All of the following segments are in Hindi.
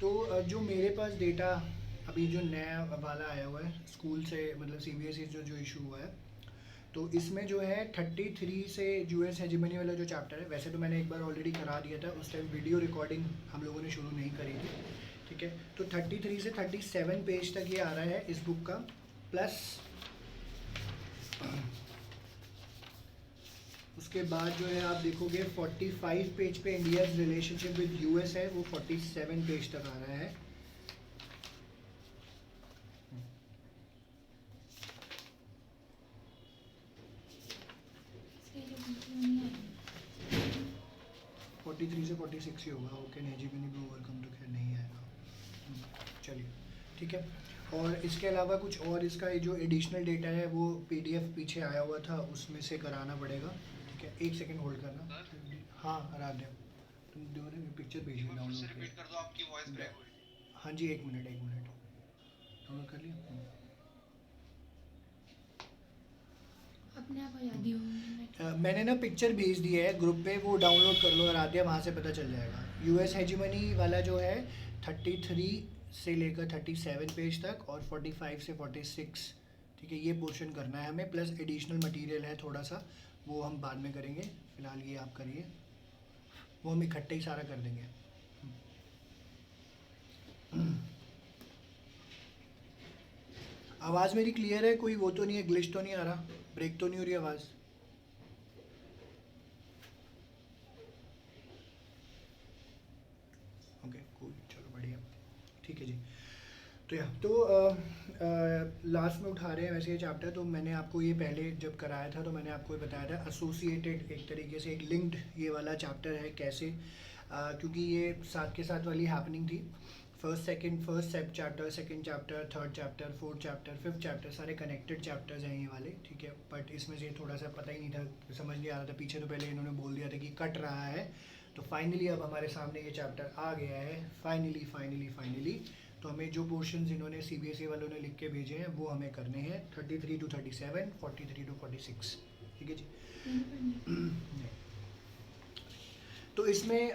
जो मेरे पास डेटा अभी जो नया वाला आया हुआ है स्कूल से, मतलब सीबीएसई जो जो इशू हुआ है, तो इसमें जो है 33 से यूएस हेजिमनी वाला जो चैप्टर है, वैसे तो मैंने एक बार ऑलरेडी करा दिया था, उस टाइम वीडियो रिकॉर्डिंग हम लोगों ने शुरू नहीं करी थी। ठीक है, तो 33 से 37 पेज तक ये आ रहा है इस बुक का, प्लस उसके बाद जो है आप देखोगे 45 पेज पे इंडिया रिलेशनशिप विद यूएस है, वो 47 पेज तक आ रहा है। इसके जो वीडियो नहीं आएगी। 43 से 46 ही होगा। ओके, हेजिमनी भी ओवरकम तो खैर नहीं आएगा। चलिए ठीक है। और इसके अलावा कुछ और इसका जो एडिशनल डेटा है वो पीडीएफ पीछे आया हुआ था, उसमें से कराना पड़ेगा। ठीक है, एक सेकंड होल्ड करना। हाँ आराध्या, तुम दो पिक्चर भेज लेना डाउनलोड कर दो, आपकी वॉइस ब्रेक हो रही है। हाँ जी, एक मिनट डाउनलोड कर लिया। अपने आप आज़ादी होगी। मैंने ना पिक्चर भेज दिया है ग्रुप पे, वो डाउनलोड कर लो आराध्या, वहाँ से पता चल जाएगा। यूएस हेजिमनी वाला जो है 33 से लेकर 37 पेज तक और 45 से 46, ठीक है, ये पोर्शन करना है हमें, प्लस एडिशनल मटेरियल है थोड़ा सा, वो हम बाद में करेंगे। फिलहाल ये आप करिए, वो हम इकट्ठे ही सारा कर देंगे। आवाज़ मेरी क्लियर है? कोई वो तो नहीं है, ग्लिच तो नहीं आ रहा, ब्रेक तो नहीं हो रही आवाज़? ओके कूल, चलो बढ़िया, ठीक है जी। तो लास्ट में उठा रहे हैं वैसे ये चैप्टर, तो मैंने आपको ये पहले जब कराया था तो मैंने आपको ये बताया था एसोसिएटेड, एक तरीके से एक लिंक्ड ये वाला चैप्टर है कैसे, क्योंकि ये साथ के साथ वाली हैपनिंग थी। First chapter, second chapter, third chapter, fourth chapter, fifth chapter, सारे कनेक्टेड चैप्टर्स हैं ये वाले। ठीक है, बट इसमें से थोड़ा सा पता ही नहीं था, समझ नहीं आ रहा था, पीछे तो पहले इन्होंने बोल दिया था कि कट रहा है, तो फाइनली अब हमारे सामने ये चैप्टर आ गया है, फाइनली। तो हमें जो पोर्शंस इन्होंने सीबीएसई वालों ने लिख के भेजे हैं वो हमें करने हैं, 33 to 37, 43 to 46। ठीक है जी। तो इसमें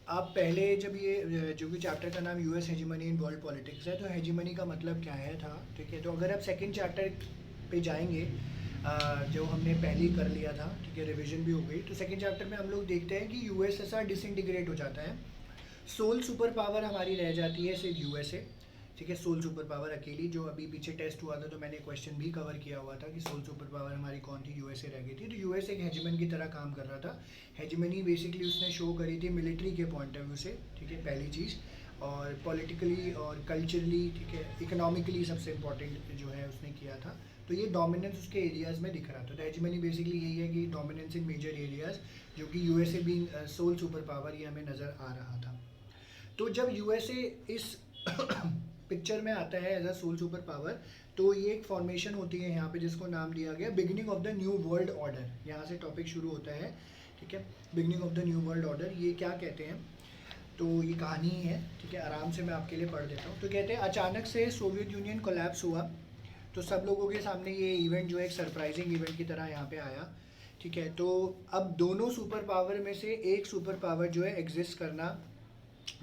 आप पहले जब ये जो कि चैप्टर का नाम US hegemony in world politics है, तो हेजिमनी का मतलब क्या है था। ठीक है, तो अगर आप सेकंड चैप्टर पे जाएंगे, जो हमने पहले कर लिया था, ठीक है, रिवीजन भी हो गई, तो सेकंड चैप्टर में हम लोग देखते हैं कि यूएसएसआर डिसइंटीग्रेट हो जाता है, सोल सुपर पावर हमारी रह जाती है सिर्फ यूएसए। ठीक है, सोल सुपर पावर अकेली, जो अभी पीछे टेस्ट हुआ था तो मैंने क्वेश्चन भी कवर किया हुआ था कि सोल सुपर पावर हमारी कौन थी, यूएसए रह गई थी। तो यूएसए एक हेजिमन की तरह काम कर रहा था। हेजिमनी बेसिकली उसने शो करी थी मिलिट्री के पॉइंट ऑफ व्यू से, ठीक है, पहली चीज़, और पॉलिटिकली और कल्चरली, ठीक है, इकोनॉमिकली सबसे इम्पॉर्टेंट जो है उसने किया था। तो ये डोमिनेंस उसके एरियाज़ में दिख रहा था। तो हेजिमनी बेसिकली यही है कि डोमिनेंस इन मेजर एरियाज़, जो कि USA being sole super power, ये हमें नज़र आ रहा था। तो जब यूएसए इस पिक्चर में आता है as a sole super power, तो ये एक फॉर्मेशन होती है यहाँ पे जिसको नाम दिया गया beginning of the new world order. यहाँ से टॉपिक शुरू होता है, ठीक है, beginning of the new world order. ये क्या कहते हैं, तो ये कहानी ही है, ठीक है, आराम से मैं आपके लिए पढ़ देता हूँ। तो कहते हैं अचानक से सोवियत यूनियन कोलैप्स हुआ, तो सब लोगों के सामने ये इवेंट जो है एक सरप्राइजिंग इवेंट की तरह यहाँ पे आया। ठीक है, तो अब दोनों सुपर पावर में से एक सुपर पावर जो है एग्जिस्ट करना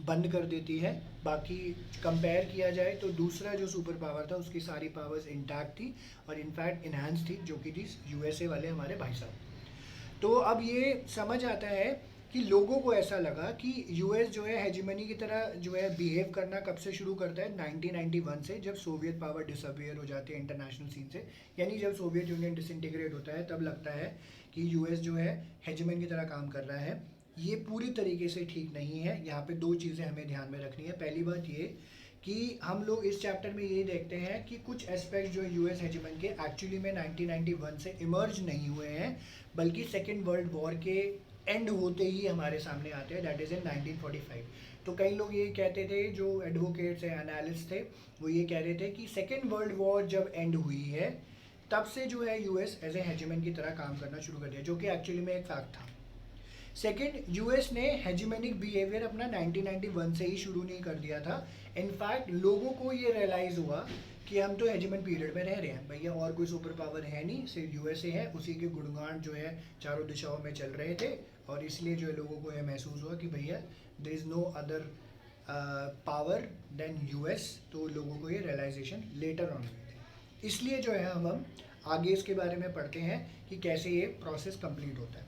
बंद कर देती है, बाकी कंपेयर किया जाए तो दूसरा जो सुपर पावर था उसकी सारी पावर्स इंटैक्ट थी और इनफैक्ट इन्हांस थी, जो कि थी यूएसए वाले हमारे भाई साहब। तो अब ये समझ आता है कि लोगों को ऐसा लगा कि यूएस जो है हेजिमनी की तरह जो है बिहेव करना कब से शुरू करता है, 1991 से, जब सोवियत पावर डिसअपियर हो जाती है इंटरनेशनल सीन से। यानी जब सोवियत यूनियन डिसइंटीग्रेट होता है तब लगता है कि यूएस जो है हेजिमन की तरह काम कर रहा है। ये पूरी तरीके से ठीक नहीं है। यहाँ पे दो चीज़ें हमें ध्यान में रखनी है। पहली बात ये कि हम लोग इस चैप्टर में ये देखते हैं कि कुछ एस्पेक्ट जो यूएस हेजिमन के एक्चुअली में 1991 से इमर्ज नहीं हुए हैं, बल्कि सेकेंड वर्ल्ड वॉर के एंड होते ही हमारे सामने आते हैं, दैट इज़ इन 1945। तो कई लोग ये कहते थे, जो एडवोकेट्स हैं, एनालिस्ट थे, वो ये कह रहे थे कि सेकेंड वर्ल्ड वॉर जब एंड हुई है तब से जो है यूएस एज ए हेजिमन की तरह काम करना शुरू कर दिया, जो कि एक्चुअली में एक फैक्ट था। सेकेंड, यूएस ने हेजिमेनिक बिहेवियर अपना 1991 से ही शुरू नहीं कर दिया था। इनफैक्ट लोगों को ये रियलाइज़ हुआ कि हम तो हेजिमन पीरियड में रह रहे हैं भैया, और कोई सुपर पावर है नहीं, सिर्फ यूएसए है, उसी के गुणगान जो है चारों दिशाओं में चल रहे थे, और इसलिए जो है लोगों को यह महसूस हुआ कि भैया there is no other power than US, तो लोगों को ये रियलाइजेशन लेटर ऑन हुई थी। इसलिए जो है हम आगे इसके बारे में पढ़ते हैं कि कैसे ये प्रोसेस कंप्लीट होता है।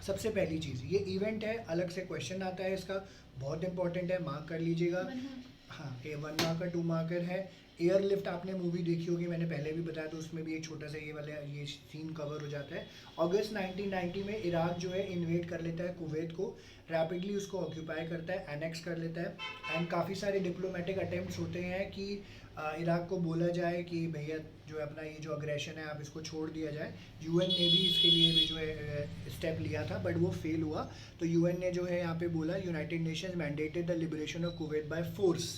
सबसे पहली चीज़, ये इवेंट है, अलग से क्वेश्चन आता है इसका, बहुत इंपॉर्टेंट है, मार्क कर लीजिएगा। हाँ, ये 1 मार्कर 2 मार्कर है। एयरलिफ्ट आपने मूवी देखी होगी, मैंने पहले भी बताया, तो उसमें भी एक छोटा सा ये सीन कवर हो जाता है। अगस्त 1990 में इराक जो है इन्वेड कर लेता है कुवैत को, रैपिडली उसको ऑक्यूपाई करता है, एनेक्स कर लेता है, एंड काफ़ी सारे डिप्लोमेटिक अटेम्प्ट्स होते हैं कि इराक को बोला जाए कि भैया जो है अपना ये जो अग्रेशन है आप इसको छोड़ दिया जाए। यूएन ने भी इसके लिए भी जो है स्टेप लिया था, बट वो फेल हुआ। तो यूएन ने जो है यहाँ पे बोला, United Nations mandated the liberation of Kuwait by force,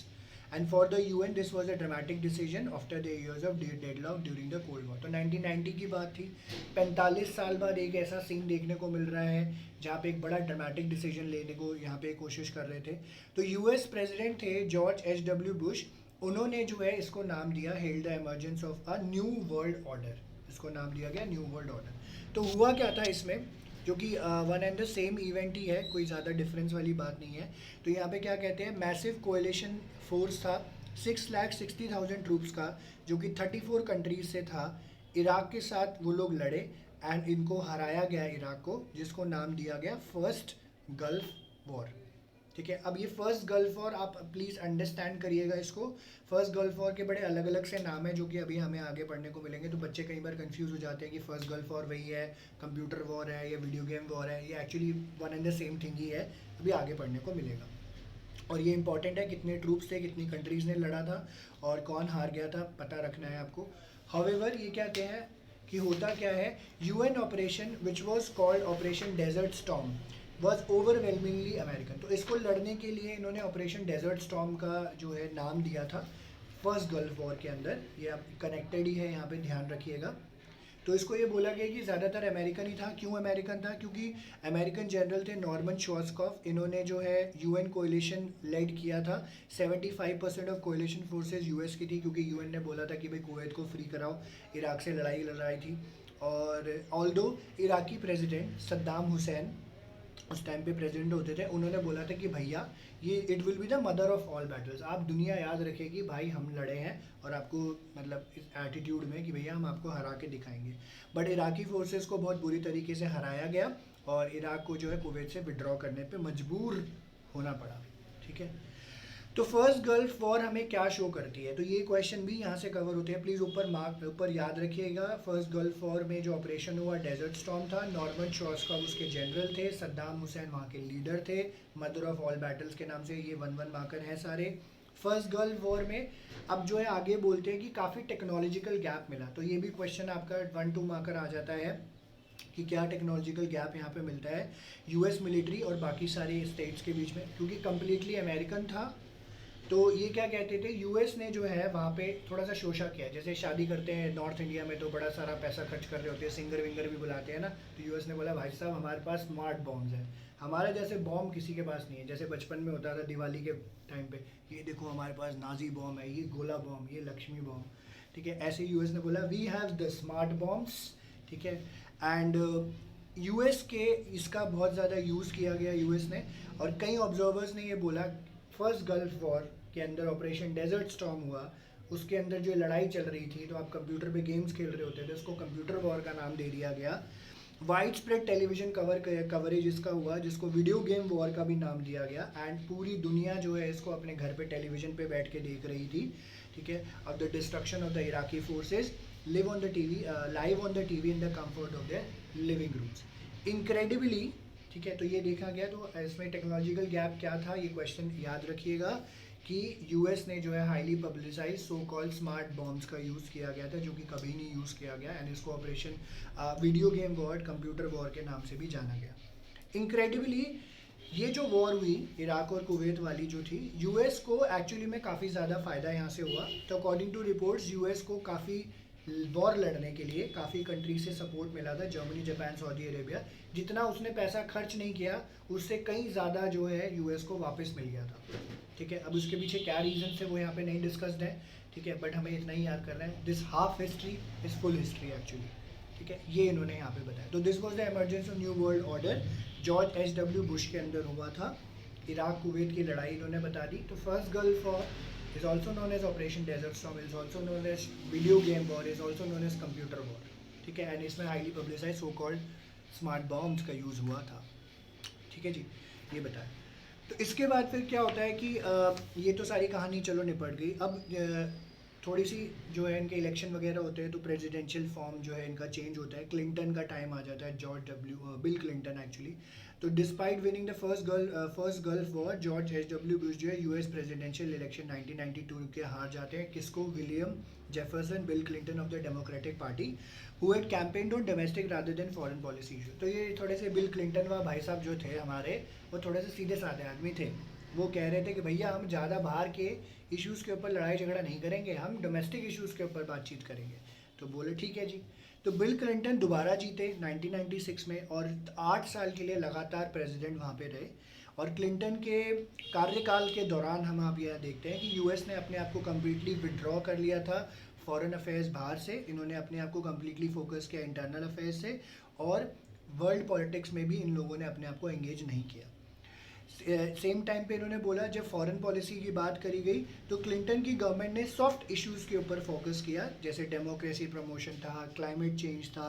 and for the UN this was a dramatic decision after the years of deadlock during the Cold War। तो 1990 की बात थी, 45 साल बाद एक ऐसा सीन देखने को मिल रहा है जहाँ पे एक बड़ा ड्रामेटिक डिसीजन लेने को यहाँ पे कोशिश कर रहे थे। तो यूएस प्रेसिडेंट थे जॉर्ज H.W. बुश, उन्होंने जो है इसको नाम दिया held the emergence of a new world order, इसको नाम दिया गया न्यू वर्ल्ड ऑर्डर। तो हुआ क्या था इसमें, जो कि one and the same event ही है, कोई ज़्यादा डिफरेंस वाली बात नहीं है। तो यहाँ पे क्या कहते हैं, मैसिव कोएलिशन फोर्स था 6,60,000 ट्रूप्स का, जो कि 34 कंट्रीज से था। इराक के साथ वो लोग लड़े एंड इनको हराया गया इराक को, जिसको नाम दिया गया फर्स्ट गल्फ वॉर। ठीक है, अब ये फर्स्ट गल्फ वॉर आप प्लीज़ अंडरस्टैंड करिएगा इसको। फर्स्ट गल्फ वॉर के बड़े अलग अलग से नाम है जो कि अभी हमें आगे पढ़ने को मिलेंगे, तो बच्चे कई बार कंफ्यूज हो जाते हैं कि फर्स्ट गल्फ वॉर वही है, कंप्यूटर वॉर है या वीडियो गेम वॉर है। ये actually one and the same thing he है, अभी आगे पढ़ने को मिलेगा। और ये इंपॉर्टेंट है, कितने ट्रूप्स थे, कितनी कंट्रीज़ ने लड़ा था और कौन हार गया था, पता रखना है आपको। हाउएवर ये कहते हैं कि होता क्या है, UN operation which was called operation desert storm was overwhelmingly American. तो इसको लड़ने के लिए इन्होंने ऑपरेशन डेजर्ट स्टॉर्म का जो है नाम दिया था फर्स्ट गल्फ वॉर के अंदर। ये आप कनेक्टेड ही है, यहाँ पे ध्यान रखिएगा। तो इसको ये बोला गया कि ज़्यादातर अमेरिकन ही था। क्यों अमेरिकन था, क्योंकि अमेरिकन जनरल थे नॉर्मन शॉर्सकॉफ, इन्होंने जो है यूएन कोएलिशन लीड किया था। 75% ऑफ कोएलिशन फोर्सेस यूएस की थी, क्योंकि यूएन ने बोला था कि भाई कुवैत को फ्री कराओ, इराक से लड़ाई लड़ रही थी। और ऑल्दो इराकी प्रेसिडेंट सद्दाम हुसैन उस टाइम पे प्रेसिडेंट होते थे, उन्होंने बोला था कि भैया ये it will be the mother of all battles, आप दुनिया याद रखेगी भाई हम लड़े हैं, और आपको मतलब इस एटीट्यूड में कि भैया हम आपको हरा के दिखाएंगे। बट इराकी फोर्सेस को बहुत बुरी तरीके से हराया गया और इराक को जो है कुवैत से विड्रॉ करने पे मजबूर होना पड़ा। ठीक है, तो फर्स्ट गल्फ वॉर हमें क्या शो करती है, तो ये क्वेश्चन भी यहाँ से कवर होते हैं, प्लीज़ ऊपर याद रखिएगा। फर्स्ट गल्फ वॉर में जो ऑपरेशन हुआ डेजर्ट स्टॉर्म था, नॉर्मन शॉर्सकॉफ उसके जनरल थे, सद्दाम हुसैन वहाँ के लीडर थे, मदर ऑफ ऑल बैटल्स के नाम से ये 1-1 मार्कर हैं सारे। फर्स्ट गल्फ वॉर में अब जो है आगे बोलते हैं कि काफ़ी टेक्नोलॉजिकल गैप मिला, तो ये भी क्वेश्चन आपका 1-2 मार्कर आ जाता है कि क्या टेक्नोलॉजिकल गैप यहाँ पे मिलता है यूएस मिलिट्री और बाकी सारे स्टेट्स के बीच में, क्योंकि कम्प्लीटली अमेरिकन था। तो ये क्या कहते थे, यूएस ने जो है वहाँ पे थोड़ा सा शोषा किया, जैसे शादी करते हैं नॉर्थ इंडिया में तो बड़ा सारा पैसा खर्च कर रहे होते हैं, सिंगर विंगर भी बुलाते हैं ना, तो यूएस ने बोला भाई साहब हमारे पास स्मार्ट बॉम्ब्स हैं, हमारा जैसे बॉम्ब किसी के पास नहीं है। जैसे बचपन में होता था दिवाली के टाइम पे, ये देखो हमारे पास नाजी बॉम्ब है, ये गोला बॉम्ब, ये लक्ष्मी बॉम्ब। ठीक है, ऐसे यूएस ने बोला we have the smart bombs. ठीक है, एंड यूएस के इसका बहुत ज़्यादा यूज़ किया गया यूएस ने, और कई ऑब्जर्वर्स ने ये बोला फर्स्ट गल्फ वॉर के अंदर ऑपरेशन डेजर्ट स्टॉर्म हुआ, उसके अंदर जो लड़ाई चल रही थी, तो आप कंप्यूटर पे गेम्स खेल रहे होते थे, उसको कंप्यूटर वॉर का नाम दे दिया गया। वाइड स्प्रेड टेलीविजन कवरेज इसका हुआ, जिसको वीडियो गेम वॉर का भी नाम दिया गया, एंड पूरी दुनिया जो है इसको अपने घर पे टेलीविजन पे बैठ के देख रही थी। ठीक है, of the destruction of the Iraqi forces live on the TV in the comfort of their living rooms. Incredibly, ठीक है, तो ये देखा गया। तो इसमें टेक्नोलॉजिकल गैप क्या था, ये क्वेश्चन याद रखिएगा कि यूएस ने जो है highly publicised so called smart bombs का यूज़ किया गया था, जो कि कभी नहीं यूज़ किया गया, एंड इसको operation video game war, computer war के नाम से भी जाना गया। इनक्रेडिबली ये जो वॉर हुई इराक और कुवैत वाली जो थी, यूएस को एक्चुअली में काफ़ी ज़्यादा फ़ायदा यहाँ से हुआ। तो अकॉर्डिंग टू रिपोर्ट्स यूएस को काफ़ी वॉर लड़ने के लिए काफ़ी कंट्री से सपोर्ट मिला था, जर्मनी, जापान, सऊदी अरेबिया। जितना उसने पैसा खर्च नहीं किया उससे कहीं ज़्यादा जो है यूएस को वापस मिल गया था। ठीक है, अब उसके पीछे क्या रीज़न थे वो यहाँ पे नहीं डिस्कस्ड है। ठीक है, बट हमें इतना ही याद करना है, this half history is full history actually. ठीक है, ये इन्होंने यहाँ पे बताया। तो this was the emergency of new world order, George H.W. Bush के अंदर हुआ था। इराक कुवैत की लड़ाई इन्होंने बता दी। तो first gulf war is also known as operation desert storm, is also known as video game war, is also known as computer war, ठीक है। एंड इसमें highly publicised so called smart bombs का यूज़ हुआ था, ठीक है जी, ये बताया। तो इसके बाद फिर क्या होता है कि ये तो सारी कहानी चलो निपट गई। अब थोड़ी सी जो है इनके इलेक्शन वगैरह होते हैं तो प्रेसिडेंशियल फॉर्म जो है इनका चेंज होता है। क्लिंटन का टाइम आ जाता है, बिल क्लिंटन एक्चुअली। तो despite winning the first gulf War, George H W. Bush जो है यूएस प्रेसिडेंशियल इलेक्शन 1992 के हार जाते हैं। किसको? William Jefferson bill Clinton of the democratic party, who had campaigned on domestic rather than foreign policy issue. तो ये थोड़े से बिल क्लिंटन व भाई साहब जो थे हमारे, वो थोड़े से सीधे साधे आदमी थे। वो कह रहे थे कि भैया हम ज़्यादा बाहर के इश्यूज़ के ऊपर लड़ाई झगड़ा नहीं करेंगे, हम डोमेस्टिक इश्यूज़ के ऊपर बातचीत करेंगे। तो बोले ठीक है जी। तो बिल क्लिंटन दोबारा जीते 1996 में और 8 साल के लिए लगातार प्रेसिडेंट वहाँ पे रहे। और क्लिंटन के कार्यकाल के दौरान हम आप यह देखते हैं कि यूएस ने अपने आप को कम्प्लीटली विड्रॉ कर लिया था फॉरेन अफेयर्स बाहर से। इन्होंने अपने आप को कम्प्लीटली फोकस किया इंटरनल अफेयर्स से, और वर्ल्ड पॉलिटिक्स में भी इन लोगों ने अपने आप को एंगेज नहीं किया। सेम टाइम पे इन्होंने बोला, जब फॉरेन पॉलिसी की बात करी गई तो क्लिंटन की गवर्नमेंट ने सॉफ्ट इश्यूज़ के ऊपर फोकस किया, जैसे डेमोक्रेसी प्रमोशन था, क्लाइमेट चेंज था,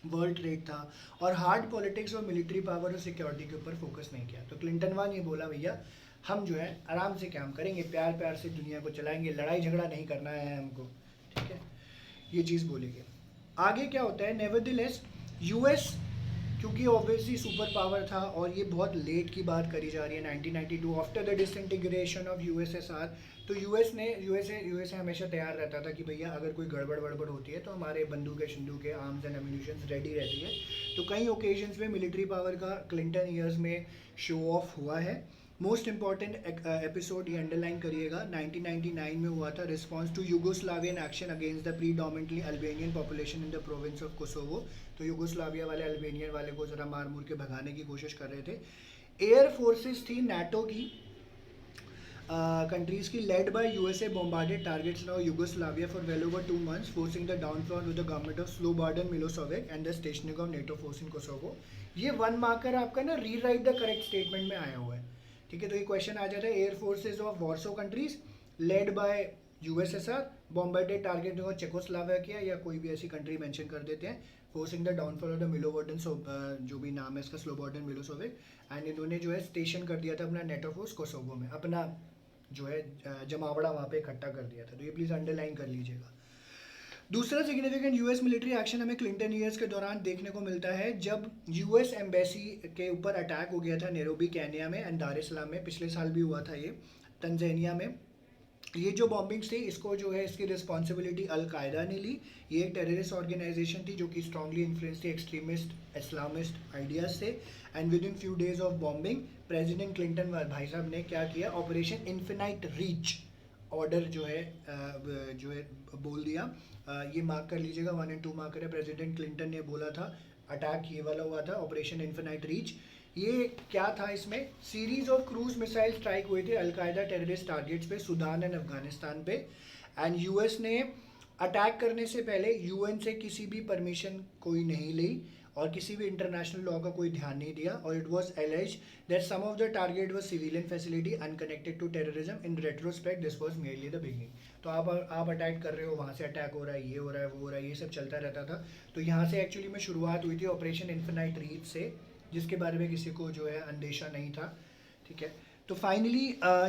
वर्ल्ड ट्रेड था, और हार्ड पॉलिटिक्स और मिलिट्री पावर और सिक्योरिटी के ऊपर फोकस नहीं किया। तो क्लिंटन वन ये बोला, भैया हम जो है आराम से काम करेंगे, प्यार प्यार से दुनिया को चलाएंगे, लड़ाई झगड़ा नहीं करना है हमको, ठीक है, ये चीज़ बोली गई। आगे क्या होता है, नेवरदलेस यूएस क्योंकि ऑब्वियसली सुपर पावर था, और ये बहुत लेट की बात करी जा रही है 1992 after the disintegration of USSR. तो यूएसए हमेशा तैयार रहता था कि भैया अगर कोई गड़बड़ वड़बड़ होती है तो हमारे बंदूकें आर्म्स एंड एम्यूनिशंस रेडी रहती है। तो कई ओकेजन्स पे मिलिट्री पावर का क्लिंटन ईयर्स में शो ऑफ हुआ है। मोस्ट इंपॉर्टेंट एपिसोड ये अंडरलाइन करिएगा, 1999 में हुआ था, response to Yugoslavian action against the predominantly Albanian population in the province of Kosovo. तो यूगोस्लाविया वाले अल्बेनियन वाले को ज़रा मार मूर के भगाने की कोशिश कर रहे थे। एयर फोर्सेस थी नाटो की कंट्रीज़ की, led by USA, bombarded targets now Yugoslavia for well over 2 months, forcing the downfall of the government of Slobodan Milosevic and the stationing of NATO force in Kosovo. ये 1 मार्कर आपका ना री राइट द करेक्ट स्टेटमेंट में आया हुआ है, ठीक है। तो ये क्वेश्चन आ जाता है, air forces of Warsaw countries led by USSR, bombarded target Czechoslovakia या कोई भी ऐसी कंट्री मेंशन कर देते हैं, forcing the downfall of the मिलोवोडन, जो भी नाम है इसका, स्लोबोडन मिलोसेविक, एंड इन्होंने जो है स्टेशन कर दिया था अपना नेटो फोर्स कोसोवो में, अपना जो है जमावड़ा वहाँ पे इकट्ठा कर दिया था। तो ये प्लीज़ अंडरलाइन कर लीजिएगा। दूसरा सिग्निफिकेंट यूएस मिलिट्री एक्शन हमें क्लिंटन ईयर्स के दौरान देखने को मिलता है, जब यूएस एम्बेसी के ऊपर अटैक हो गया था नैरोबी केन्या में एंड दार इस्लाम में, पिछले साल भी हुआ था ये तंजानिया में। ये जो बॉम्बिंग्स थी, इसको जो है इसकी रिस्पॉन्सिबिलिटी अलकायदा ने ली। ये एक टेररिस्ट ऑर्गेनाइजेशन थी जो कि स्ट्रांगली इन्फ्लुएंस थी एक्सट्रीमिस्ट इस्लामिस्ट आइडियाज से। And with in few days of bombing president Clinton भाई साहब ने क्या किया, ऑपरेशन इन्फिनाइट रीच ऑर्डर जो है बोल दिया। ये मार्क कर लीजिएगा, 1 और 2 मार्क करें। प्रेसिडेंट क्लिंटन ने बोला था, अटैक ये वाला हुआ था ऑपरेशन इन्फिनाइट रीच। ये क्या था, इसमें series of cruise missile strike हुए थे अलकायदा टेररिस्ट टारगेट्स पे, सूडान एंड अफगानिस्तान पे। एंड यूएस ने अटैक करने से पहले यूएन से किसी भी परमिशन कोई नहीं ली और किसी भी इंटरनेशनल लॉ का कोई ध्यान नहीं दिया। और it was alleged that some of the target was civilian facility unconnected to terrorism. In retrospect this was merely the beginning. तो आप अटैक कर रहे हो, वहाँ से अटैक हो रहा है, ये हो रहा है, वो हो रहा है, ये सब चलता रहता था। तो यहाँ से एक्चुअली में शुरुआत हुई थी ऑपरेशन इन्फिनाइट रीच से, जिसके बारे में किसी को जो है अंदेशा नहीं था, ठीक है। तो फाइनली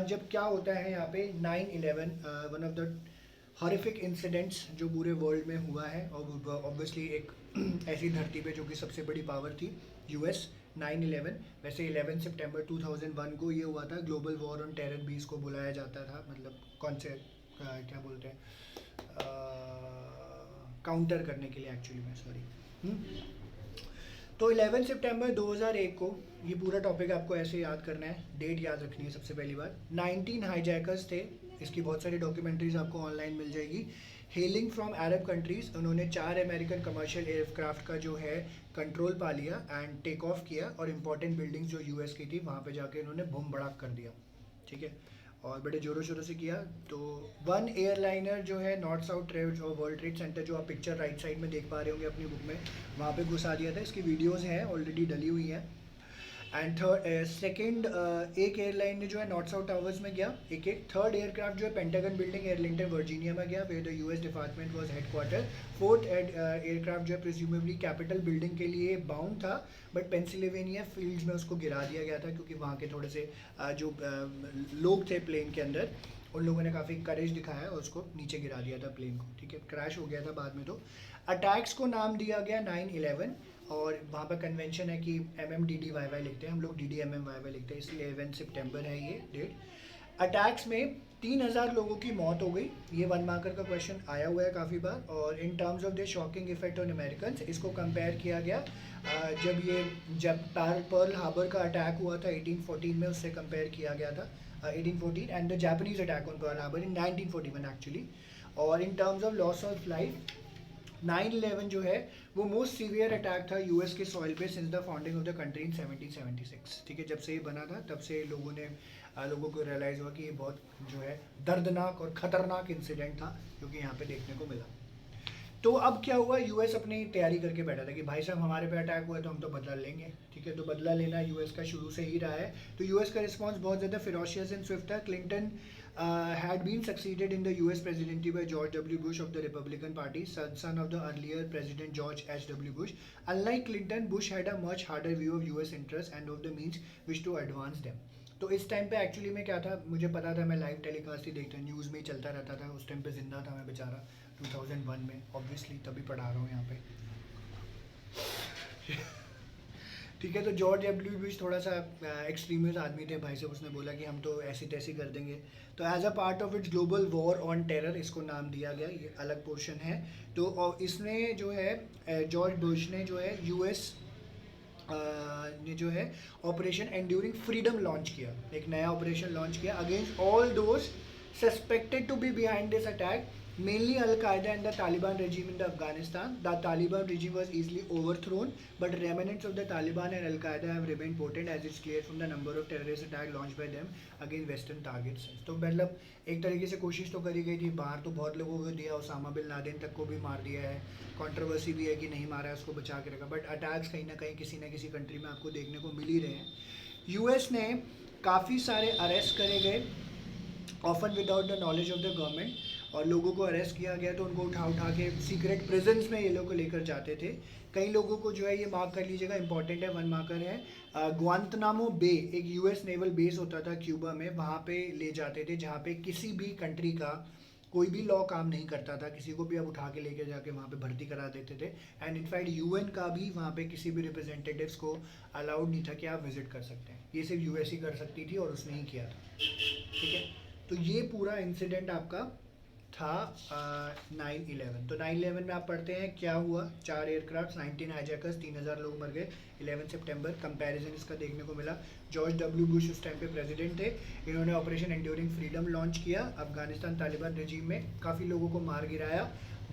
जब क्या होता है यहाँ पे 9/11, one of the horrific incidents जो पूरे वर्ल्ड में हुआ है, और ऑब्वियसली एक ऐसी धरती पे जो कि सबसे बड़ी पावर थी यूएस। 9/11 वैसे 11 सितंबर 2001 को ये हुआ था। ग्लोबल वॉर ऑन टेरर भी इसको बुलाया जाता था, मतलब कौन से क्या बोलते हैं, काउंटर करने के लिए एक्चुअली में, सॉरी। तो 11 सितंबर 2001 को ये पूरा टॉपिक आपको ऐसे याद करना है, डेट याद रखनी है सबसे पहली बार। 19 हाईजैकर्स थे, इसकी बहुत सारी डॉक्यूमेंट्रीज आपको ऑनलाइन मिल जाएगी। हेलिंग फ्रॉम अरब कंट्रीज़, उन्होंने 4 अमेरिकन कमर्शियल एयरक्राफ्ट का जो है कंट्रोल पा लिया एंड टेक ऑफ किया, और इंपॉर्टेंट बिल्डिंग्स जो यूएस की थी वहाँ पे जाके इन्होंने बम बड़ाक कर दिया, ठीक है, और बड़े ज़ोरों शोरों से किया। तो 1 एयरलाइनर जो है नॉर्थ साउथ ट्रेड और वर्ल्ड ट्रेड सेंटर, जो आप पिक्चर राइट साइड में देख पा रहे होंगे अपनी बुक में, वहाँ पे घुसा दिया था। इसकी वीडियोस हैं ऑलरेडी डली हुई हैं। एंड सेकंड एक एयरलाइन ने जो है नॉर्थ साउथ टावर्स में गया एक थर्ड एयरक्राफ्ट जो है पेंटागन बिल्डिंग एयरलिंटन वर्जीनिया में गया where the US department was headquarter. Fourth aircraft जो है प्रिज्यूमेबली कैपिटल बिल्डिंग के लिए बाउंड था बट पेंसिल्वेनिया फील्ड्स में उसको गिरा दिया गया था क्योंकि वहाँ के थोड़े से जो लोग थे प्लेन के अंदर उन लोगों ने काफ़ी करेज दिखाया और उसको नीचे गिरा दिया था प्लेन को, ठीक है, क्रैश हो गया था बाद में। तो अटैक्स को नाम दिया गया 9/11 और वहाँ पर कन्वेंशन है कि MMDDYY लिखते हैं, हम लोग DDMMYY लिखते हैं, इसलिए 11 सितंबर है ये डेट। अटैक्स में 3000 लोगों की मौत हो गई, ये 1 मार्कर का क्वेश्चन आया हुआ है काफ़ी बार। और in terms of the shocking effect on American इसको कंपेयर किया गया जब पर्ल हार्बर का अटैक हुआ था 1814 में, उससे कंपेयर किया गया था 1814 and the Japanese attack on Pearl Harbor in 1941 actually. और in terms of loss of life 9/11 जो है वो मोस्ट सीवियर अटैक था यूएस के सॉइल पे since the founding of the country in 1776, ठीक है, जब से ये बना था तब से लोगों को रियलाइज़ हुआ कि ये बहुत जो है दर्दनाक और ख़तरनाक इंसिडेंट था जो कि यहाँ पे देखने को मिला। तो अब क्या हुआ, यूएस अपनी तैयारी करके बैठा था कि भाई साहब हमारे पे अटैक हुआ है तो हम तो बदला लेंगे, ठीक है, तो बदला लेना यूएस का शुरू से ही रहा है। तो यूएस का रिस्पांस बहुत ज़्यादा फिरोशियस एंड स्विफ्ट था। Clinton had been succeeded in the US presidency by George W. Bush of the Republican Party, son of the earlier President George H.W. Bush. Unlike Clinton, Bush had a much harder view of US interests and of the means which to advance them. तो इस टाइम पे एक्चुअली में क्या था, मुझे पता था, मैं लाइव टेलीकास्ट ही देखता, न्यूज़ में ही चलता रहता था, उस टाइम पे जिंदा था मैं बेचारा 2001 में, ऑब्वियसली तभी पढ़ा रहा हूँ यहाँ पे ठीक है। तो जॉर्ज डब्ल्यू बुश थोड़ा सा एक्सट्रीमिस्ट आदमी थे भाई साहब, उसने बोला कि हम तो ऐसी तैसी कर देंगे। तो as a part of its global war on terror इसको नाम दिया गया, ये अलग पोर्शन है। तो और इसने जो है जॉर्ज बुश ने जो है यूएस ने जो है ऑपरेशन एंड्यूरिंग फ्रीडम लॉन्च किया, एक नया ऑपरेशन लॉन्च किया against all those suspected to be behind this attack, mainly Al-Qaeda and the Taliban regime in the Afghanistan. The Taliban regime was easily overthrown, but remnants of the Taliban and Al-Qaeda have remained potent, as it's clear from the number of terrorist attacks launched by them against Western targets. तो मतलब एक तरीके से कोशिश तो करी गई थी, बाहर तो बहुत लोगों को दिया, उसामा बिन लादेन तक को भी मार दिया है, कंट्रोवर्सी भी है कि नहीं मारा है, उसको बचा के रखा, बट अटैक्स कहीं ना कहीं किसी न किसी कंट्री में आपको देखने को मिल ही रहे हैं। यूएस ने काफ़ी सारे अरेस्ट करे गए, often without the knowledge of the government, और लोगों को अरेस्ट किया गया तो उनको उठा के सीक्रेट प्रिजन्स में ये लोग को लेकर जाते थे। कई लोगों को जो है ये मार्क कर लीजिएगा, इंपॉर्टेंट है, 1 मार्कर है, ग्वांतनामो बे एक यूएस नेवल बेस होता था क्यूबा में, वहाँ पे ले जाते थे जहाँ पे किसी भी कंट्री का कोई भी लॉ काम नहीं करता था, किसी को भी अब उठा के लेके जाके वहाँ पे भर्ती करा देते थे। एंड इनफैक्ट यूएन का भी वहाँ पे किसी भी रिप्रेजेंटेटिव्स को अलाउड नहीं था कि आप विजिट कर सकते हैं, ये सिर्फ यूएस ही कर सकती थी और उसने ही किया था, ठीक है। तो ये पूरा इंसिडेंट आपका था 9/11। तो 9/11 में आप पढ़ते हैं क्या हुआ, 4 एयरक्राफ्ट, 19 हाईजैकर्स, 3000 लोग मर गए। 11 सितंबर कंपैरिजन इसका देखने को मिला। जॉर्ज डब्ल्यू बुश उस टाइम पे प्रेसिडेंट थे, इन्होंने ऑपरेशन एंड्यूरिंग फ्रीडम लॉन्च किया, अफगानिस्तान तालिबान रेजिम में काफ़ी लोगों को मार गिराया,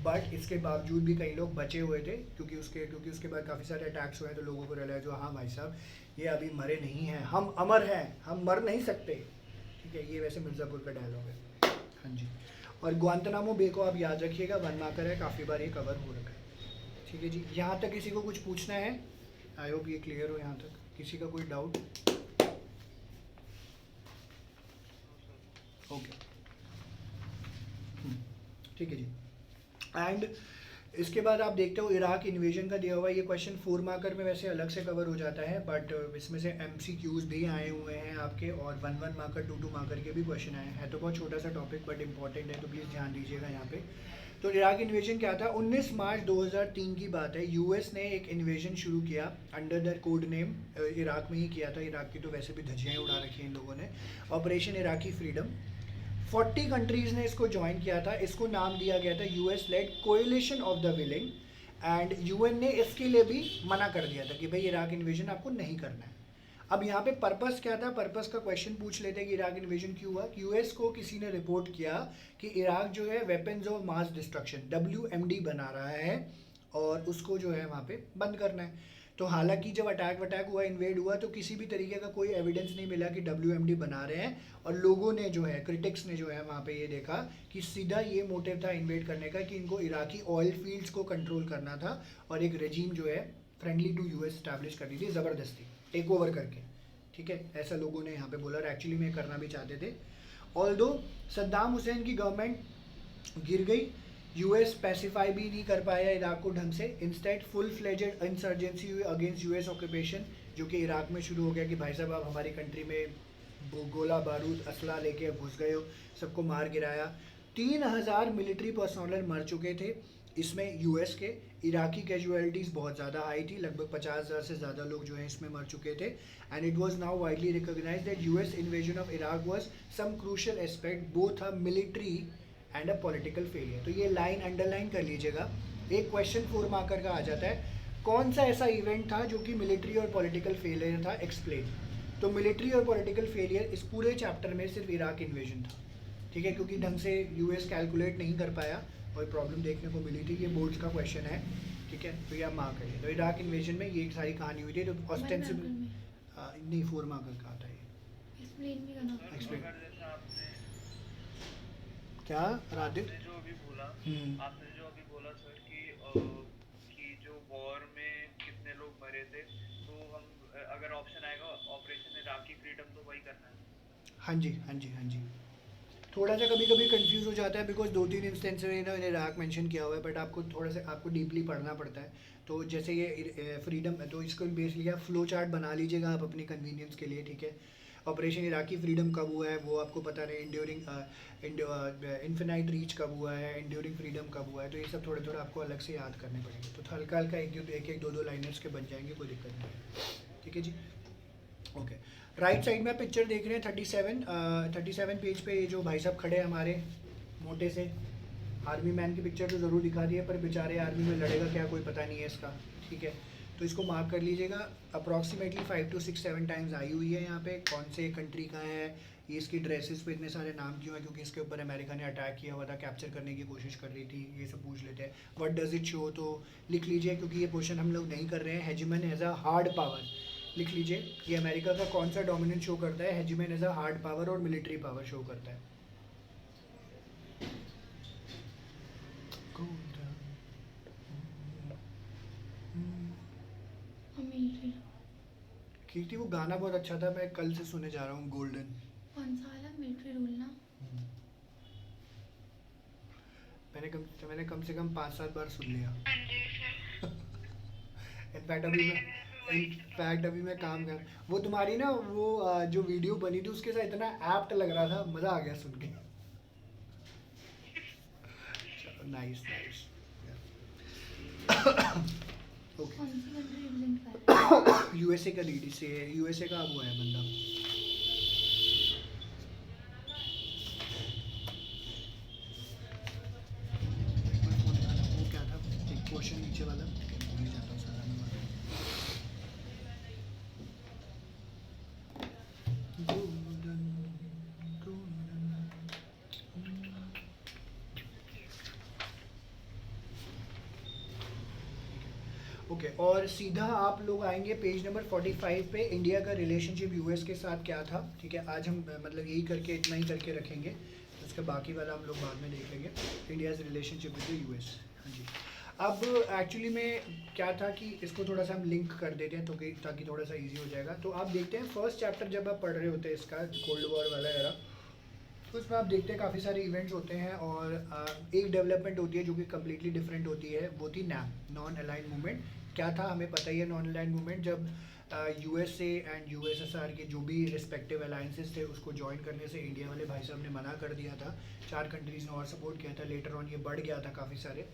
बट इसके बावजूद भी कई लोग बचे हुए थे क्योंकि उसके बाद काफ़ी सारे अटैक्स हुए, तो लोगों को रियलाइज हुआ हाँ भाई साहब ये अभी मरे नहीं हैं, हम अमर हैं, हम मर नहीं सकते, ठीक है। ये वैसे मिर्ज़ापुर का डायलॉग है, हाँ जी। और ग्वांतनामो बे को आप याद रखिएगा, 1 मार्कर है, काफ़ी बार ये कवर हो रखा है, ठीक है जी। यहाँ तक किसी को कुछ पूछना है? आई होप ये क्लियर हो, यहाँ तक किसी का कोई डाउट? ओके, ठीक है जी। एंड इसके बाद आप देखते हो इराक इन्वेजन का दिया हुआ, ये क्वेश्चन 4 मार्कर में वैसे अलग से कवर हो जाता है, बट इसमें से MCQs भी आए हुए हैं आपके, और 1 मार्कर 2 मार्कर के भी क्वेश्चन आए हैं। तो बहुत छोटा सा टॉपिक बट इंपॉर्टेंट है, तो प्लीज़ ध्यान दीजिएगा यहाँ पे। तो इराक इन्वेजन क्या था, 19 मार्च 2003 की बात है, यूएस ने एक इन्वेजन शुरू किया under the code name, Iraq में ही किया था, इराक की तो वैसे भी धज्जियाँ उड़ा रखी हैं इन लोगों ने, ऑपरेशन इराकी फ्रीडम। 40 कंट्रीज़ ने इसको ज्वाइन किया था, इसको नाम दिया गया था US led coalition of the willing, and UN ने इसके लिए भी मना कर दिया था कि भाई इराक इन्वेजन आपको नहीं करना है। अब यहाँ पे पर्पस क्या था, पर्पस का क्वेश्चन पूछ लेते हैं कि इराक इन्वेजन क्यों हुआ। यूएस को किसी ने रिपोर्ट किया कि इराक जो है weapons of mass destruction WMD बना रहा है और उसको जो है वहाँ पे बंद करना है। तो हालांकि जब अटैक हुआ, इन्वेड हुआ, तो किसी भी तरीके का कोई एविडेंस नहीं मिला कि WMD बना रहे हैं, और लोगों ने जो है, क्रिटिक्स ने जो है वहाँ पे ये देखा कि सीधा ये मोटिव था इन्वेड करने का कि इनको इराकी ऑयल फील्ड्स को कंट्रोल करना था और एक रेजीम जो है फ्रेंडली टू यूएस स्टैब्लिश करनी थी ज़बरदस्ती। टेक ओवर करके, ठीक है, ऐसा लोगों ने यहाँ पे बोला और एक्चुअली में करना भी चाहते थे। ऑल्दो सद्दाम हुसैन की गवर्नमेंट गिर गई, यूएस पैसिफाई भी नहीं कर पाया इराक को ढंग से, इंस्टेड फुल फ्लेजेड इंसर्जेंसी हुई अगेंस्ट यूएस ऑक्यूपेशन, जो कि इराक में शुरू हो गया कि भाई साहब आप हमारी कंट्री में गोला बारूद असला लेके घुस गए हो, सबको मार गिराया। 3000 मिलिट्री पर्सनल मर चुके थे इसमें यूएस के। इराकी कैजुअलिटीज़ बहुत ज़्यादा आई थी, लगभग 50,000 से ज़्यादा लोग जो हैं इसमें मर चुके थे। And it was now widely recognised that US invasion of Iraq was some crucial aspect both a military and a political failure. तो ये लाइन अंडरलाइन कर लीजिएगा, एक क्वेश्चन 4 मार्कर का आ जाता है, कौन सा ऐसा इवेंट था जो कि मिलिट्री और पॉलिटिकल फेलियर था, एक्सप्लेन। तो मिलिट्री और पॉलिटिकल फेलियर इस पूरे चैप्टर में सिर्फ इराक इन्वेजन था, ठीक है, क्योंकि ढंग से यूएस कैलकुलेट नहीं कर पाया और प्रॉब्लम देखने को मिली थी। ये बोर्ड्स का क्वेश्चन है, ठीक है, तो ये आप मार्क करिए। तो इराक इन्वेजन में ये सारी कहानी हुई थी, तो ऑस्टेंसिबल नहीं 4 मार्कर का आता है ये। एक्सप्लेन भी करना पड़ेगा। एक्सप्लेन जैसा आपने क्या राधिक? आपने जो अभी बोला हम्म। आपने जो अभी बोला सर कि जो वॉर में कितने लोग मरे थे, तो हम अगर ऑप्शन आएगा ऑपरेशन इराकी फ्रीडम, तो वही करना है। हाँ जी हाँ जी हाँ जी। थोड़ा सा कभी कभी कंफ्यूज हो जाता है बिकॉज 2-3 इंस्टेंस में इन्होंने इराक मेंशन किया हुआ है, बट आपको थोड़ा सा आपको डीपली पढ़ना पड़ता है। तो जैसे ये फ्रीडम, तो इसको बेसिकली आप फ्लो चार्ट बना लीजिएगा आप अपनी कन्वीनियंस के लिए, ठीक है। ऑपरेशन इराकी फ्रीडम कब हुआ है वो आपको पता नहीं, इन्फिनाइट रीच कब हुआ है, इंड्यूरिंग फ्रीडम कब हुआ है, तो ये सब थोड़े थोड़े आपको अलग से याद करने पड़ेंगे। तो हल्का हल्का एक 2 लाइनर्स के बन जाएंगे, कोई दिक्कत नहीं है, ठीक है जी। ओके, राइट साइड में आप पिक्चर देख रहे हैं 37 पेज पे ये जो भाई साहब खड़े हैं हमारे मोटे से आर्मी मैन की पिक्चर तो ज़रूर दिखा दी है, पर बेचारे आर्मी में लड़ेगा क्या कोई पता नहीं है इसका, ठीक है। तो इसको मार्क कर लीजिएगा, अप्रॉक्सीमेटली 5 to 6-7 टाइम्स आई हुई है यहाँ पे। कौन से कंट्री का है ये, इसकी ड्रेसेस पे इतने सारे नाम क्यों है, क्योंकि इसके ऊपर अमेरिका ने अटैक किया हुआ था, कैप्चर करने की कोशिश कर रही थी, ये सब पूछ लेते हैं। व्हाट डज इट शो, तो लिख लीजिए, क्योंकि ये क्वेश्चन हम लोग नहीं कर रहे हैं। हेजिमन एज अ हार्ड पावर, लिख लीजिए, ये अमेरिका का कौन सा डोमिनेंस शो करता है, हेजिमन एज अ हार्ड पावर और मिलिट्री पावर शो करता है। मिलिट्री। कीर्ति वो गाना बहुत अच्छा था, मैं कल से सुने जा रहा हूँ, गोल्डन। कौन सा वाला मिलिट्री रूल ना? मैंने कम से कम 5-7 बार सुन लिया। इनफैक्ट अभी मैं काम कर, वो तुम्हारी ना वो जो वीडियो बनी थी उसके साथ इतना एप्ट लग रहा था, मज़ा आ गया सुन के। Nice nice. ओके, कौन सी कंट्री रिप्रेजेंट कर रहा है? यूएसए का लीड से, यूएसए का वो है बंदा। वो क्या था, एक क्वेश्चन नीचे वाला भूल ही जाता हूँ सारा मैं। ओके, और सीधा आप लोग आएंगे पेज नंबर 45 पे, इंडिया का रिलेशनशिप यूएस के साथ क्या था, ठीक है। आज हम मतलब यही करके इतना ही करके रखेंगे, तो उसका बाकी वाला हम लोग बाद में देख लेंगे, इंडियाज़ रिलेशनशिप विद यूएस। हाँ जी, अब एक्चुअली में क्या था कि इसको थोड़ा सा हम लिंक कर देते हैं तो कि ताकि थोड़ा सा इजी हो जाएगा। तो आप देखते हैं फर्स्ट चैप्टर जब आप पढ़ रहे होते हैं इसका, कोल्ड वॉर वाला एरा, तो उसमें आप देखते हैं काफ़ी सारे इवेंट्स होते हैं और एक डेवलपमेंट होती है जो कि कम्प्लीटली डिफरेंट होती है, वो थी नैम, नॉन अलाइन मूवमेंट। क्या था हमें पता ही है, नॉन अलाइन मूवमेंट जब यूएसए एंड यूएसएसआर के जो भी रिस्पेक्टिव अलायंसेस थे उसको ज्वाइन करने से इंडिया वाले भाई साहब ने मना कर दिया था। 4 कंट्रीज़ ने और सपोर्ट किया था, लेटर ऑन ये बढ़ गया था काफ़ी सारे।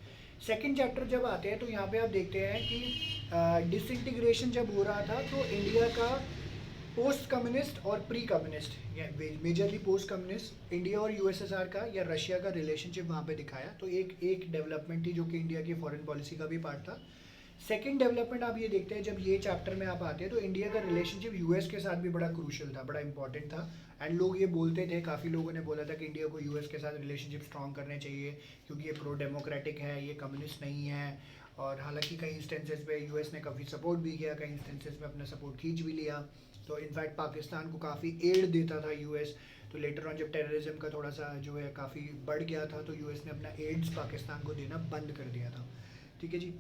सेकेंड चैप्टर जब आते हैं तो यहाँ पे आप देखते हैं कि डिसइंटीग्रेशन जब हो रहा था तो इंडिया का पोस्ट कम्युनिस्ट और प्री कम्युनिस्ट, या मेजरली पोस्ट कम्युनिस्ट इंडिया और यूएसएसआर का या रशिया का रिलेशनशिप वहाँ पे दिखाया। तो एक डेवलपमेंट थी जो कि इंडिया की फॉरेन पॉलिसी का भी पार्ट था। सेकंड डेवलपमेंट आप ये देखते हैं जब ये चैप्टर में आप आते हैं तो इंडिया का रिलेशनशिप यूएस के साथ भी बड़ा क्रूशियल था, बड़ा इंपॉर्टेंट था। एंड लोग ये बोलते थे, काफ़ी लोगों ने बोला था कि इंडिया को यूएस के साथ रिलेशनशिप स्ट्रॉन्ग करने चाहिए क्योंकि ये प्रो डेमोक्रेटिक है, ये कम्युनिस्ट नहीं है। और हालांकि कई इंस्टेंसेस पे यूएस ने काफ़ी सपोर्ट भी किया, कई इंस्टेंसेस में अपना सपोर्ट खींच भी लिया। तो इनफैक्ट पाकिस्तान को काफ़ी एड देता था यूएस। तो लेटर ऑन जब टेररिज्म का थोड़ा सा जो है काफ़ी बढ़ गया था तो यूएस ने अपना एड्स पाकिस्तान को देना बंद कर दिया था, ठीक है जी।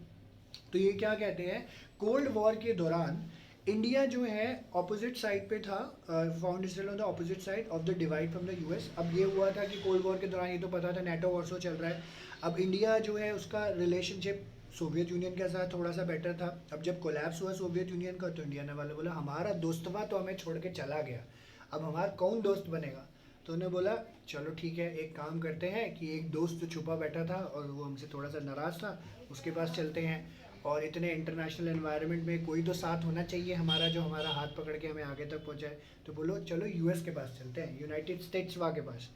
तो ये क्या कहते हैं, कोल्ड वॉर के दौरान इंडिया जो है ऑपोजिट साइड पे था, found itself on the opposite side of the divide from the US. अब ये हुआ था कि कोल्ड वॉर के दौरान ये तो पता था नेटो वॉरसो चल रहा है। अब इंडिया जो है उसका रिलेशनशिप सोवियत यूनियन के साथ थोड़ा सा बेटर था। अब जब कोलैप्स हुआ सोवियत यूनियन का तो इंडिया ने वाले बोला हमारा दोस्तवा तो हमें छोड़ के चला गया, अब हमारा कौन दोस्त बनेगा। तो उन्हें बोला चलो ठीक है, एक काम करते हैं कि एक दोस्त जो छुपा बैठा था और वो हमसे थोड़ा सा नाराज़ था उसके पास चलते हैं, और इतने इंटरनेशनल एनवायरनमेंट में कोई तो साथ होना चाहिए हमारा जो हमारा हाथ पकड़ के हमें आगे तक पहुंचाए। तो बोलो चलो यूएस के पास चलते हैं, यूनाइटेड स्टेट्स वहाँ के पास।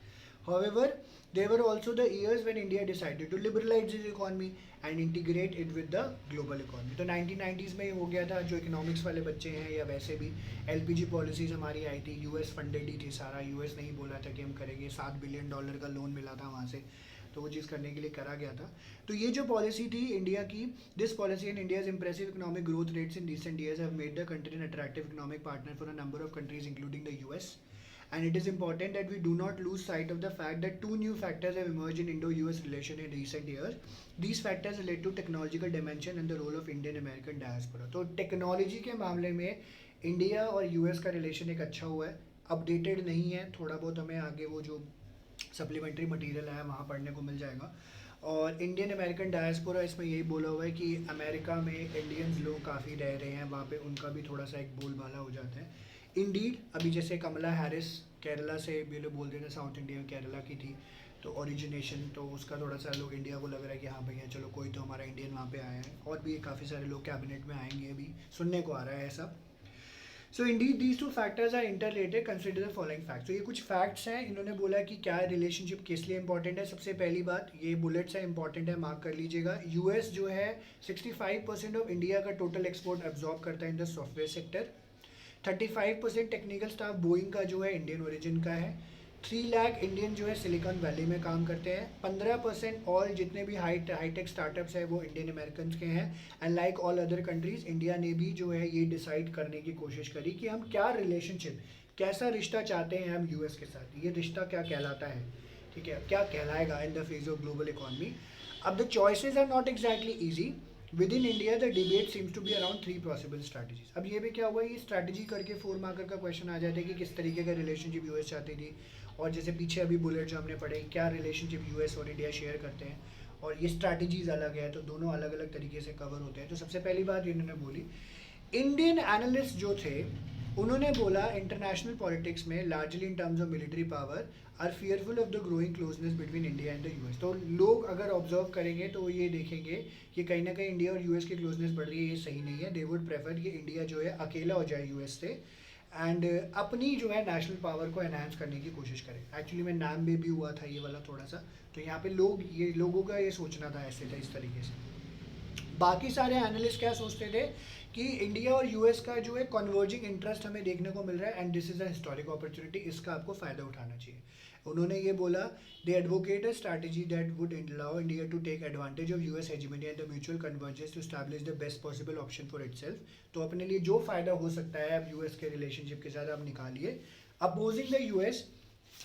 However, there were also the years when India decided to liberalize its economy and integrate it with the global economy. तो 1990s में ये हो गया था। जो इकोनॉमिक्स वाले बच्चे हैं या वैसे भी एलपीजी पॉलिसीज हमारी आई थी, यूएस फंडेड ही थी सारा, यूएस ने ही बोला था कि हम करेंगे, $7 बिलियन का लोन मिला था वहाँ से, तो वो चीज़ करने के लिए करा गया था। तो ये जो पॉलिसी थी इंडिया की, this policy and India's impressive economic growth rates in recent years have made the country an attractive economic partner for a number of countries including the US. And it is important that we do not lose sight of the fact that two new factors have emerged in Indo-US relation in recent years. These factors relate to technological dimension and the role of Indian American diaspora. तो टेक्नोलॉजी के मामले में इंडिया और यूएस का रिलेशन एक अच्छा हुआ है, अपडेटेड नहीं है, थोड़ा बहुत हमें आगे वो जो सप्लीमेंट्री मटेरियल है वहाँ पढ़ने को मिल जाएगा। और इंडियन अमेरिकन डायस्पोरा, इसमें यही बोला हुआ है कि अमेरिका में इंडियंस लोग काफ़ी रह रहे हैं, वहाँ पे उनका भी थोड़ा सा एक बोलबाला हो जाता है। इंडीड, अभी जैसे कमला हैरिस केरला से भी लोग बोल रहे थे, साउथ इंडिया में केरला की थी तो ओरिजिनेशन, तो उसका थोड़ा सा लोग इंडिया को लग रहा है कि हाँ भैया चलो कोई तो हमारा इंडियन वहाँ पे आया है, और भी काफ़ी सारे लोग कैबिनेट में आएंगे, अभी सुनने को आ रहा है ऐसा। So indeed these two factors are interrelated, consider the following facts. तो ये कुछ फैक्ट्स हैं, इन्होंने बोला कि क्या रिलेशनशिप किस लिए इंपॉर्टेंट है। सबसे पहली बात, ये बुलेट्स है, इंपॉर्टेंट है, मार्क कर लीजिएगा। यूएस जो है 65% ऑफ इंडिया का टोटल एक्सपोर्ट एब्जॉर्ब करता है in the software sector. 35% technical staff Boeing का जो है इंडियन ओरिजिन का है। 3 लाख इंडियन जो है सिलिकॉन वैली में काम करते हैं। 15% ऑल जितने भी हाईटेक स्टार्टअप्स हैं वो इंडियन अमेरिकन के हैं। And like all other countries, India ने भी जो है ये डिसाइड करने की कोशिश करी कि हम क्या रिलेशनशिप, कैसा रिश्ता चाहते हैं हम यूएस के साथ, ये रिश्ता क्या कहलाता है, ठीक है, क्या कहलाएगा in the phase of global economy. अब the choices are not exactly easy. Within India the debate seems to be around 3 possible strategies. अब ये भी क्या हुआ, ये स्ट्रैटेजी करके 4 मार्कर का क्वेश्चन आ जाता है कि किस तरीके का रिलेशनशिप यूएस चाहती थी, और जैसे पीछे अभी बुलेट जो हमने पढ़े, क्या रिलेशनशिप यूएस और इंडिया शेयर करते हैं, और ये स्ट्रैटेजीज अलग है, तो दोनों अलग अलग तरीके से कवर होते हैं। तो सबसे पहली बात इन्होंने बोली, इंडियन एनालिस्ट जो थे उन्होंने बोला इंटरनेशनल पॉलिटिक्स में largely in terms of military power are fearful of the growing closeness between India and the US. तो लोग अगर ऑब्जर्व करेंगे तो ये देखेंगे कि कहीं ना कहीं इंडिया और यूएस की क्लोजनेस बढ़ रही है, ये सही नहीं है। दे वुड प्रेफर कि इंडिया जो है अकेला हो जाए यूएस से एंड अपनी जो है नेशनल पावर को एनहांस करने की कोशिश करें। एक्चुअली में नाम में भी हुआ था ये वाला थोड़ा सा, तो यहाँ पे लोगों का ये सोचना था, ऐसे था, इस तरीके से। बाकी सारे एनालिस्ट क्या सोचते थे कि इंडिया और यूएस का जो है कन्वर्जिंग इंटरेस्ट हमें देखने को मिल रहा है and this is a historic opportunity, इसका आपको फ़ायदा उठाना चाहिए। उन्होंने ये बोला, they advocate a strategy that would allow India to take advantage of US hegemony and the mutual convergence to establish the best possible option for itself. तो अपने लिए जो फ़ायदा हो सकता है अब यूएस के रिलेशनशिप के साथ आप निकालिए। Opposing the US,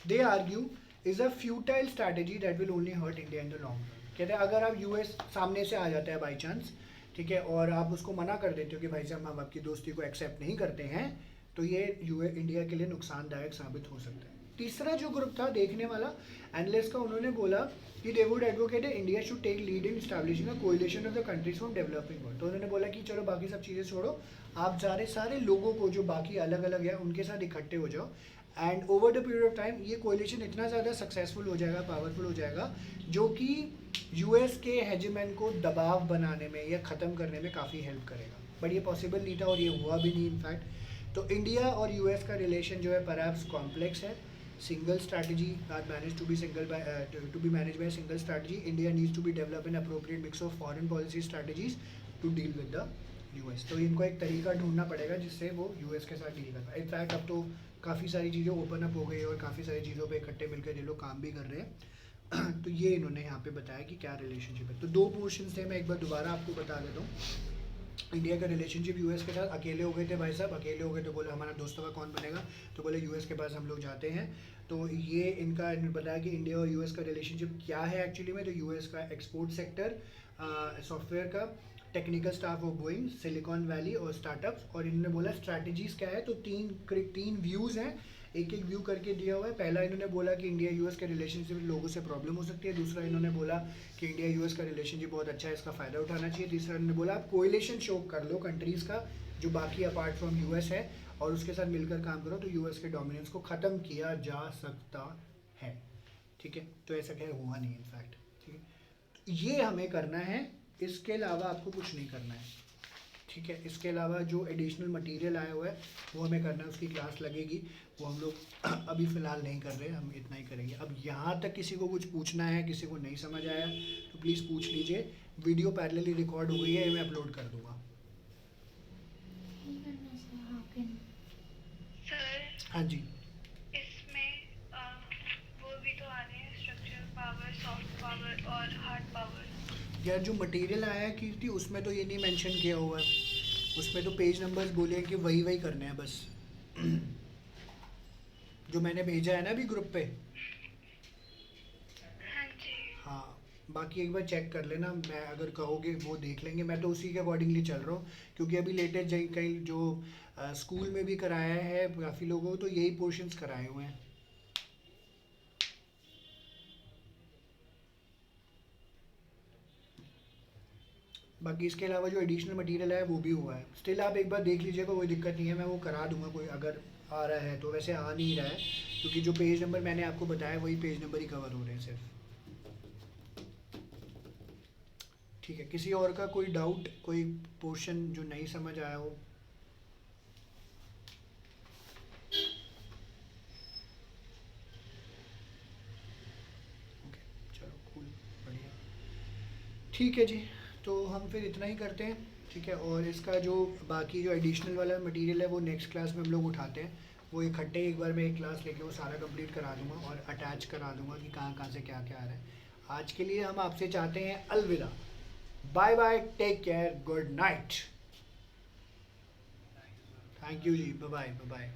they argue, is a futile strategy that will only hurt India in the long run. कहते हैं अगर आप यूएस सामने से आ जाता है बाई चांस, ठीक है, और आप उसको मना कर देते हो कि भाई साहब हम आपकी दोस्ती को एक्सेप्ट नहीं करते हैं, तो ये इंडिया के लिए नुकसानदायक साबित हो सकता है। तीसरा जो ग्रुप था देखने वाला एनालिस्ट का, उन्होंने बोला कि they would advocate India should take lead in establishing a coalition of the countries from developing world. तो उन्होंने बोला कि चलो बाकी सब चीज़ें छोड़ो, आप सारे लोगों को जो बाकी अलग अलग है उनके साथ इकट्ठे हो जाओ, and over the period of time ये कोएलिशन इतना ज़्यादा सक्सेसफुल हो जाएगा, पावरफुल हो जाएगा, जो कि यूएस के हेजेमन को दबाव बनाने में या ख़त्म करने में काफ़ी हेल्प करेगा। बट ये पॉसिबल नहीं था और ये हुआ भी नहीं इनफैक्ट। तो इंडिया और यूएस का रिलेशन जो है परहैप्स कॉम्प्लेक्स है। Single strategy manage to be manage by single strategy. India needs to be develop in appropriate mix of foreign policy strategies to deal with the US. तो इनको एक तरीका ढूंढना पड़ेगा जिससे वो यूएस के साथ डील कर पाए। इनफैक्ट अब तो काफ़ी सारी चीज़ें ओपन अप हो गई और काफ़ी सारी चीज़ों पे इकट्ठे मिलकर ये लोग काम भी कर रहे हैं। तो ये इन्होंने यहाँ पे बताया कि क्या रिलेशनशिप है। तो 2 पोर्शन थे, मैं एक बार दोबारा आपको बता देता हूँ। इंडिया का रिलेशनशिप यूएस के साथ, अकेले हो गए थे भाई साहब, अकेले हो गए तो बोले हमारा दोस्तों का कौन बनेगा, तो बोले यूएस के पास हम लोग जाते हैं। तो ये इनका बताया कि इंडिया और यूएस का रिलेशनशिप क्या है एक्चुअली में। तो यूएस का एक्सपोर्ट सेक्टर सॉफ्टवेयर का, technical staff of Boeing, silicon valley और स्टार्टअप्स। और इन्होंने बोला स्ट्रैटेजीज क्या है, तो तीन व्यूज़ हैं, एक एक व्यू करके दिया हुआ है। पहला इन्होंने बोला कि इंडिया यूएस के रिलेशनशिप में लोगों से प्रॉब्लम हो सकती है। दूसरा इन्होंने बोला कि इंडिया यूएस का रिलेशनशिप बहुत अच्छा है, इसका फ़ायदा उठाना चाहिए। तीसरा इन्होंने बोला आप कोएलिशन शो कर लो कंट्रीज़ का जो बाकी अपार्ट फ्रॉम यूएस है, और उसके साथ मिलकर काम करो तो यूएस के डोमिनेंस को ख़त्म किया जा सकता है। ठीक है, तो ऐसा क्या हुआ नहीं इनफैक्ट। ठीक है, तो ये हमें करना है, इसके अलावा आपको कुछ नहीं करना है। ठीक है, इसके अलावा जो एडिशनल मटेरियल आया हुआ है वो हमें करना है, उसकी क्लास लगेगी, वो हम लोग अभी फ़िलहाल नहीं कर रहे, हम इतना ही करेंगे। अब यहाँ तक किसी को कुछ पूछना है, किसी को नहीं समझ आया तो प्लीज़ पूछ लीजिए। वीडियो पैरेलली रिकॉर्ड हो गई है, मैं अपलोड कर दूँगा। ठीक है ना सर, हाफ इन सर हाँ जी, इसमें वो भी तो आ रहे हैं, स्ट्रक्चर पावर, सॉफ्ट पावर और हार्ड पावर। यार जो मटेरियल आया है कीर्ति उसमें तो ये नहीं मेंशन किया हुआ है, उसमें तो पेज नंबर्स बोले हैं कि वही करने हैं बस जो मैंने भेजा है ना अभी ग्रुप पे। हाँ जी। हाँ, बाकी एक बार चेक कर लेना, मैं अगर कहोगे वो देख लेंगे। मैं तो उसी के अकॉर्डिंगली चल रहा हूँ, क्योंकि अभी लेटेस्ट कहीं जो स्कूल में भी कराया है काफ़ी लोगों को, तो यही पोर्शंस कराए हुए हैं। बाकी इसके अलावा जो एडिशनल मटेरियल है वो भी हुआ है। स्टिल आप एक बार देख लीजिएगा, कोई दिक्कत नहीं है, मैं वो करा दूंगा कोई अगर आ रहा है तो। वैसे आ नहीं रहा है क्योंकि जो पेज नंबर मैंने आपको बताया वही पेज नंबर ही कवर हो रहे हैं सिर्फ। ठीक है, किसी और का कोई डाउट, कोई पोर्शन जो नहीं समझ आया हो? ओके, चलो कूल, बढ़िया। ठीक है जी, तो हम फिर इतना ही करते हैं। ठीक है, और इसका जो बाकी जो एडिशनल वाला मटेरियल है वो नेक्स्ट क्लास में हम लोग उठाते हैं, वो इकट्ठे एक बार मैं एक क्लास लेके वो सारा कंप्लीट करा दूंगा और अटैच करा दूंगा कि कहाँ कहाँ से क्या क्या आ रहा है। आज के लिए हम आपसे चाहते हैं अलविदा, bye bye, take care, good night. Thank you ji, bye bye, bye bye.